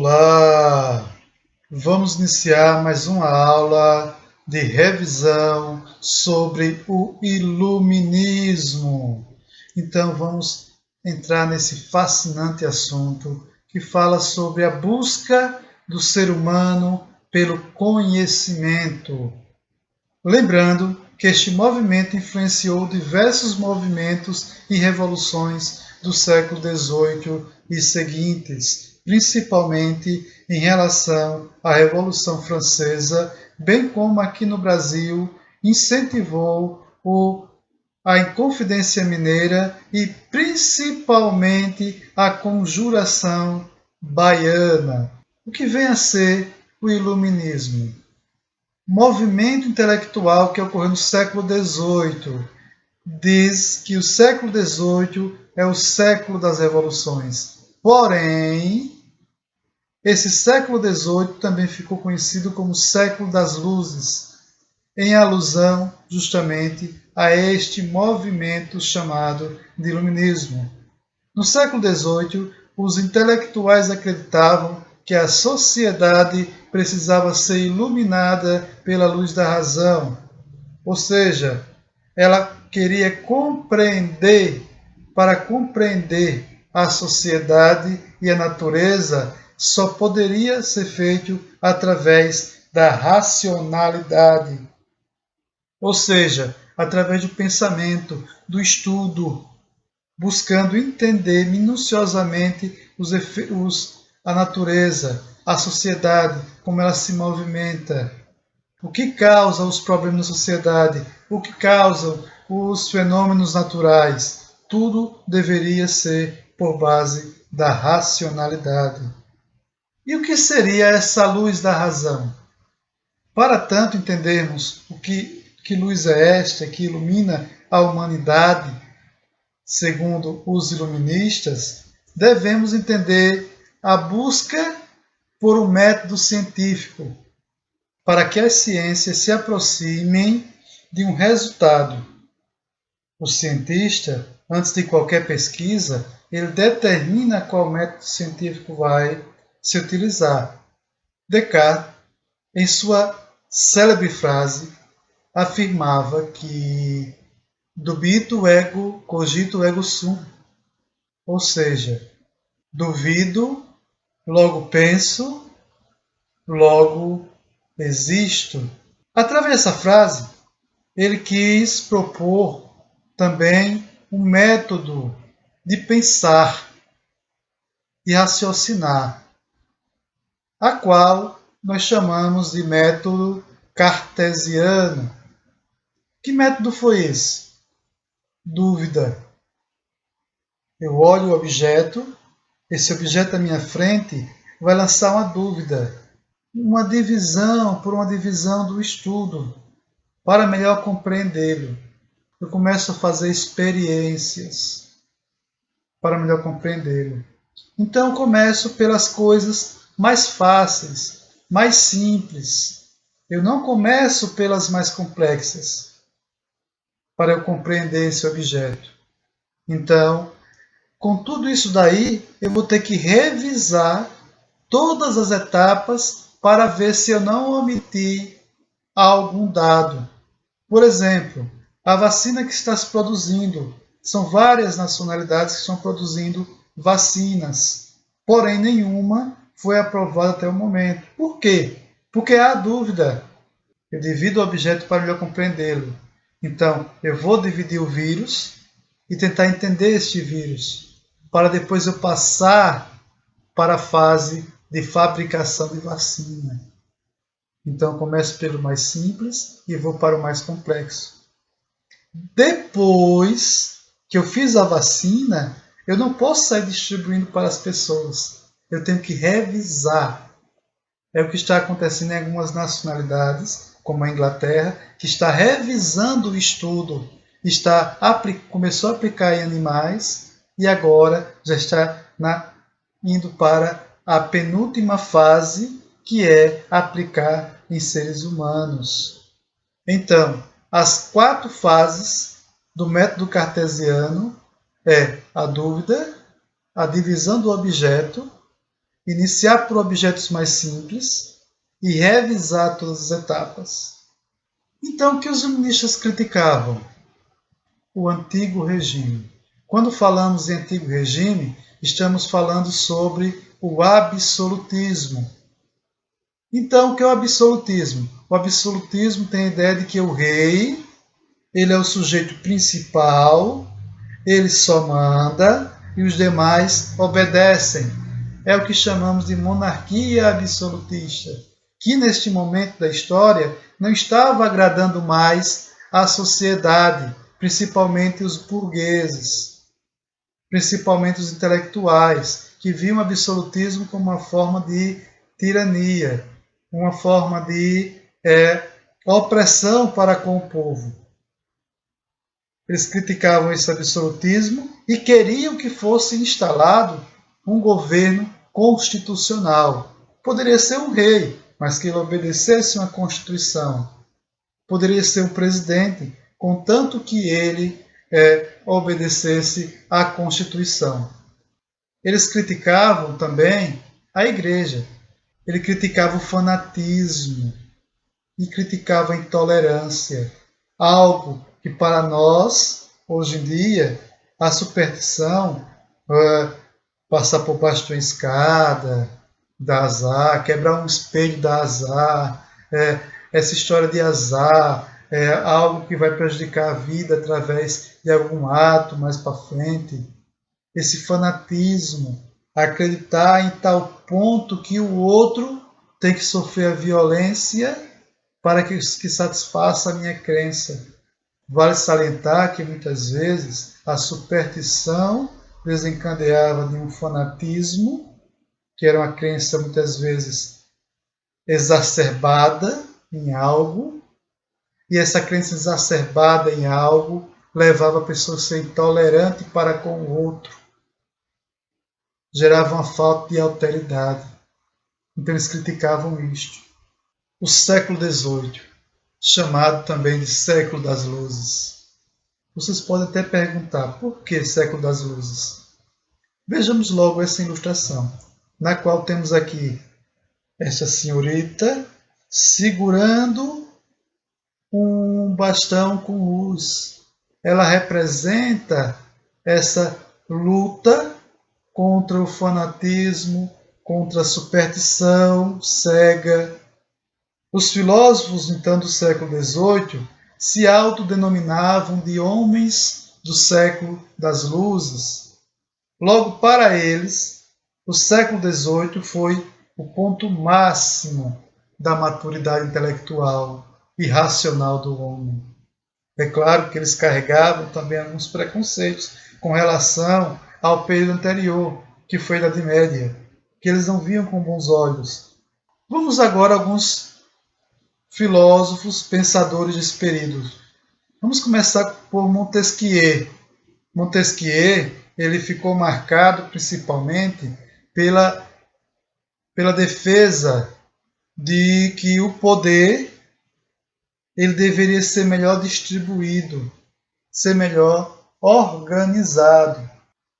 Olá! Vamos iniciar mais uma aula de revisão sobre o Iluminismo. Então vamos entrar nesse fascinante assunto que fala sobre a busca do ser humano pelo conhecimento. Lembrando que este movimento influenciou diversos movimentos e revoluções do século XVIII e seguintes, principalmente em relação à Revolução Francesa, bem como aqui no Brasil incentivou a Inconfidência Mineira e principalmente a Conjuração Baiana, o que vem a ser o Iluminismo. Movimento intelectual que ocorreu no século XVIII. Diz que o século XVIII é o século das revoluções. Porém, esse século XVIII também ficou conhecido como século das luzes, em alusão justamente a este movimento chamado de Iluminismo. No século XVIII, os intelectuais acreditavam que a sociedade precisava ser iluminada pela luz da razão, ou seja, ela queria compreender, para compreender a sociedade e a natureza, só poderia ser feito através da racionalidade, ou seja, através do pensamento, do estudo, buscando entender minuciosamente a natureza, a sociedade, como ela se movimenta, o que causa os problemas da sociedade, o que causam os fenômenos naturais. Tudo deveria ser por base da racionalidade. E o que seria essa luz da razão? Para tanto entendermos que luz é esta que ilumina a humanidade, segundo os iluministas, devemos entender a busca por um método científico para que as ciências se aproximem de um resultado. O cientista, antes de qualquer pesquisa, ele determina qual método científico vai se utilizar. Descartes, em sua célebre frase, afirmava que dubito ego cogito ergo sum, ou seja, duvido, logo penso, logo existo. Através dessa frase, ele quis propor também um método de pensar e raciocinar, a qual nós chamamos de método cartesiano. Que método foi esse? Dúvida. Eu olho o objeto, esse objeto à minha frente vai lançar uma dúvida, uma divisão do estudo, para melhor compreendê-lo. Eu começo a fazer experiências para melhor compreendê-lo. Então eu começo pelas coisas mais fáceis, mais simples. Eu não começo pelas mais complexas, para eu compreender esse objeto. Então, com tudo isso daí, eu vou ter que revisar todas as etapas para ver se eu não omiti algum dado. Por exemplo, a vacina que está se produzindo. São várias nacionalidades que estão produzindo vacinas, porém nenhuma foi aprovada até o momento. Por quê? Porque há dúvida. Eu divido o objeto para melhor compreendê-lo. Então, eu vou dividir o vírus e tentar entender este vírus, para depois eu passar para a fase de fabricação de vacina. Então, eu começo pelo mais simples e vou para o mais complexo. Depois que eu fiz a vacina, eu não posso sair distribuindo para as pessoas. Eu tenho que revisar. É o que está acontecendo em algumas nacionalidades, como a Inglaterra, que está revisando o estudo, começou a aplicar em animais e agora já está indo para a penúltima fase, que é aplicar em seres humanos. Então, as 4 fases do método cartesiano é a dúvida, a divisão do objeto, iniciar por objetos mais simples e revisar todas as etapas. Então, o que os iluministas criticavam? O antigo regime. Quando falamos em antigo regime, estamos falando sobre o absolutismo. Então, o que é o absolutismo? O absolutismo tem a ideia de que o rei, ele é o sujeito principal, ele só manda e os demais obedecem. É o que chamamos de monarquia absolutista, que neste momento da história não estava agradando mais à sociedade, principalmente os burgueses, principalmente os intelectuais, que viam o absolutismo como uma forma de tirania, uma forma de opressão para com o povo. Eles criticavam esse absolutismo e queriam que fosse instalado um governo constitucional. Poderia ser um rei, mas que ele obedecesse uma constituição. Poderia ser um presidente, contanto que ele obedecesse à Constituição. Eles criticavam também a igreja. Ele criticava o fanatismo e criticava a intolerância, algo que para nós, hoje em dia, a superstição, passar por baixo de uma escada, dá azar, quebrar um espelho dá azar, essa história de azar é algo que vai prejudicar a vida através de algum ato mais para frente. Esse fanatismo, acreditar em tal ponto que o outro tem que sofrer a violência para que satisfaça a minha crença. Vale salientar que muitas vezes a superstição desencadeava de um fanatismo, que era uma crença muitas vezes exacerbada em algo, e essa crença exacerbada em algo levava a pessoa a ser intolerante para com o outro, gerava uma falta de alteridade. Então eles criticavam isto. O século XVIII, chamado também de século das luzes. Vocês podem até perguntar, por que século das luzes? Vejamos logo essa ilustração, na qual temos aqui esta senhorita segurando um bastão com luz. Ela representa essa luta contra o fanatismo, contra a superstição cega. Os filósofos, então, do século XVIII se autodenominavam de homens do século das luzes. Logo, para eles, o século XVIII foi o ponto máximo da maturidade intelectual e racional do homem. É claro que eles carregavam também alguns preconceitos com relação ao período anterior, que foi a Idade Média, que eles não viam com bons olhos. Vamos agora a alguns filósofos, pensadores desse período. Vamos começar por Montesquieu. Montesquieu, ele ficou marcado principalmente pela defesa de que o poder ele deveria ser melhor distribuído, ser melhor organizado.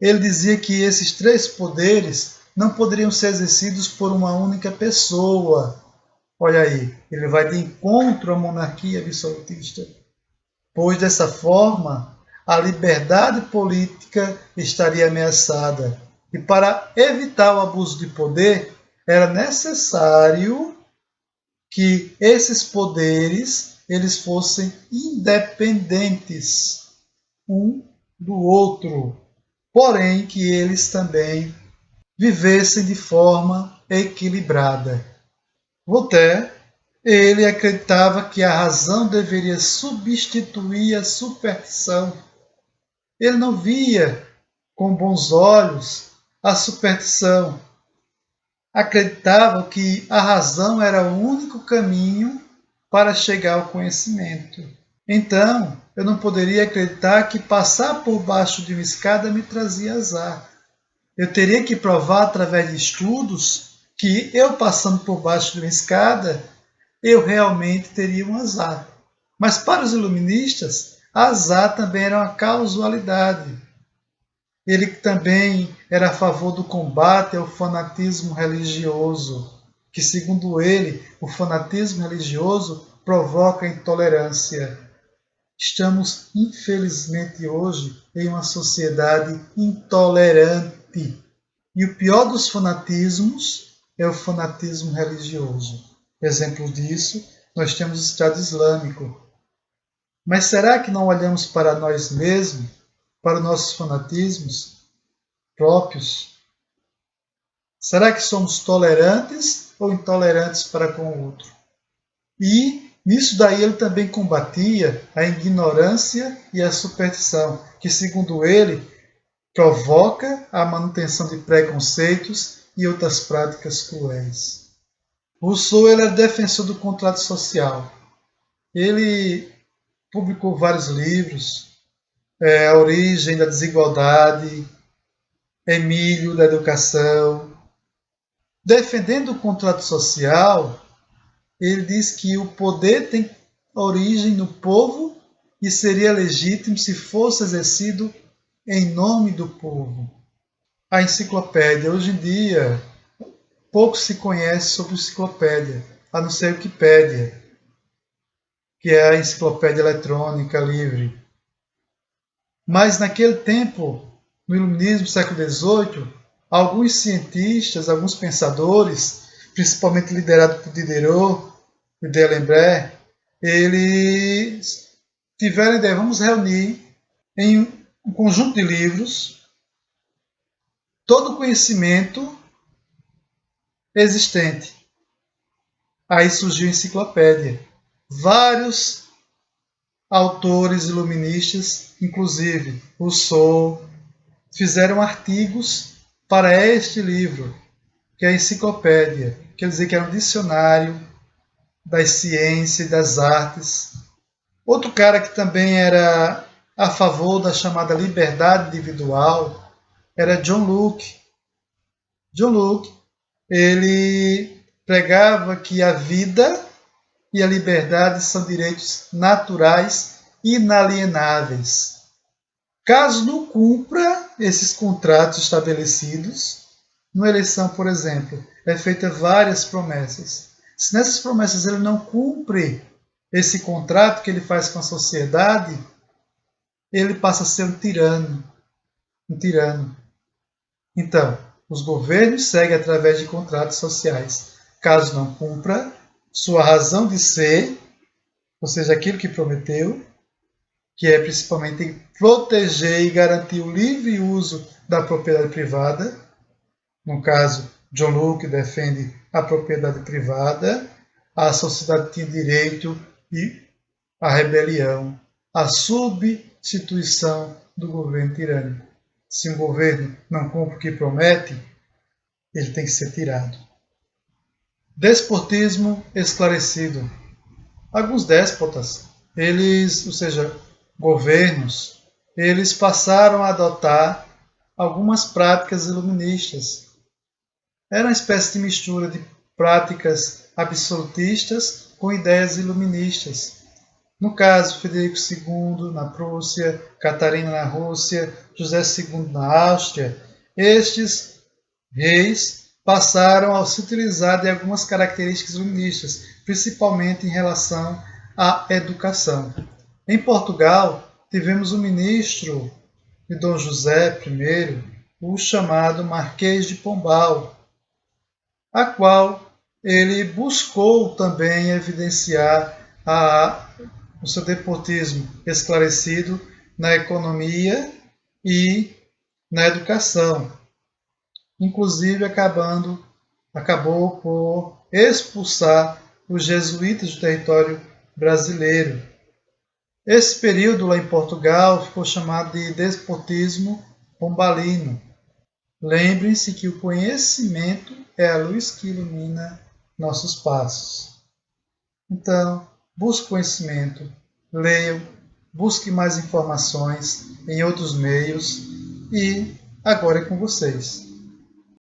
Ele dizia que esses três poderes não poderiam ser exercidos por uma única pessoa. Olha aí, ele vai de encontro à monarquia absolutista, pois dessa forma a liberdade política estaria ameaçada. E para evitar o abuso de poder, era necessário que esses poderes eles fossem independentes um do outro, porém que eles também vivessem de forma equilibrada. Voltaire, ele acreditava que a razão deveria substituir a superstição. Ele não via com bons olhos a superstição. Acreditava que a razão era o único caminho para chegar ao conhecimento. Então, eu não poderia acreditar que passar por baixo de uma escada me trazia azar. Eu teria que provar através de estudos que eu passando por baixo de uma escada, eu realmente teria um azar. Mas para os iluministas, azar também era uma causalidade. Ele também era a favor do combate ao fanatismo religioso, que, segundo ele, o fanatismo religioso provoca intolerância. Estamos, infelizmente, hoje em uma sociedade intolerante. E o pior dos fanatismos é o fanatismo religioso. Exemplo disso, nós temos o Estado Islâmico. Mas será que não olhamos para nós mesmos, para os nossos fanatismos próprios? Será que somos tolerantes ou intolerantes para com o outro? E nisso daí ele também combatia a ignorância e a superstição, que, segundo ele, provoca a manutenção de preconceitos e outras práticas cruéis. Rousseau era defensor do contrato social. Ele publicou vários livros, A Origem da Desigualdade, Emílio da Educação. Defendendo o contrato social, ele diz que o poder tem origem no povo e seria legítimo se fosse exercido em nome do povo. A enciclopédia. Hoje em dia, pouco se conhece sobre enciclopédia, a não ser a Wikipédia, que é a enciclopédia eletrônica livre. Mas naquele tempo, no Iluminismo, século XVIII, alguns cientistas, alguns pensadores, principalmente liderado por Diderot e D'Alembert, eles tiveram a ideia, vamos reunir em um conjunto de livros todo o conhecimento existente. Aí surgiu a enciclopédia. Vários autores iluministas, inclusive Rousseau, fizeram artigos para este livro, que é a enciclopédia, quer dizer que é um dicionário das ciências e das artes. Outro cara que também era a favor da chamada liberdade individual era John Locke. John Locke, ele pregava que a vida e a liberdade são direitos naturais inalienáveis. Caso não cumpra esses contratos estabelecidos, numa eleição, por exemplo, é feita várias promessas. Se nessas promessas ele não cumpre esse contrato que ele faz com a sociedade, ele passa a ser um tirano. Um tirano. Então, os governos seguem através de contratos sociais. Caso não cumpra sua razão de ser, ou seja, aquilo que prometeu, que é principalmente proteger e garantir o livre uso da propriedade privada. No caso, John Locke defende a propriedade privada, a sociedade tinha direito e a rebelião, a substituição do governo tirânico. Se um governo não cumpre o que promete, ele tem que ser tirado. Despotismo esclarecido. Alguns déspotas, ou seja, governos, eles passaram a adotar algumas práticas iluministas. Era uma espécie de mistura de práticas absolutistas com ideias iluministas. No caso, Frederico II na Prússia, Catarina na Rússia, José II na Áustria, estes reis passaram a se utilizar de algumas características iluministas, principalmente em relação à educação. Em Portugal, tivemos um ministro de Dom José I, o chamado Marquês de Pombal, a qual ele buscou também evidenciar o seu despotismo esclarecido na economia e na educação, inclusive acabou por expulsar os jesuítas do território brasileiro. Esse período lá em Portugal ficou chamado de despotismo pombalino. Lembrem-se que o conhecimento é a luz que ilumina nossos passos. Então, busque conhecimento, leiam, busque mais informações em outros meios e agora é com vocês.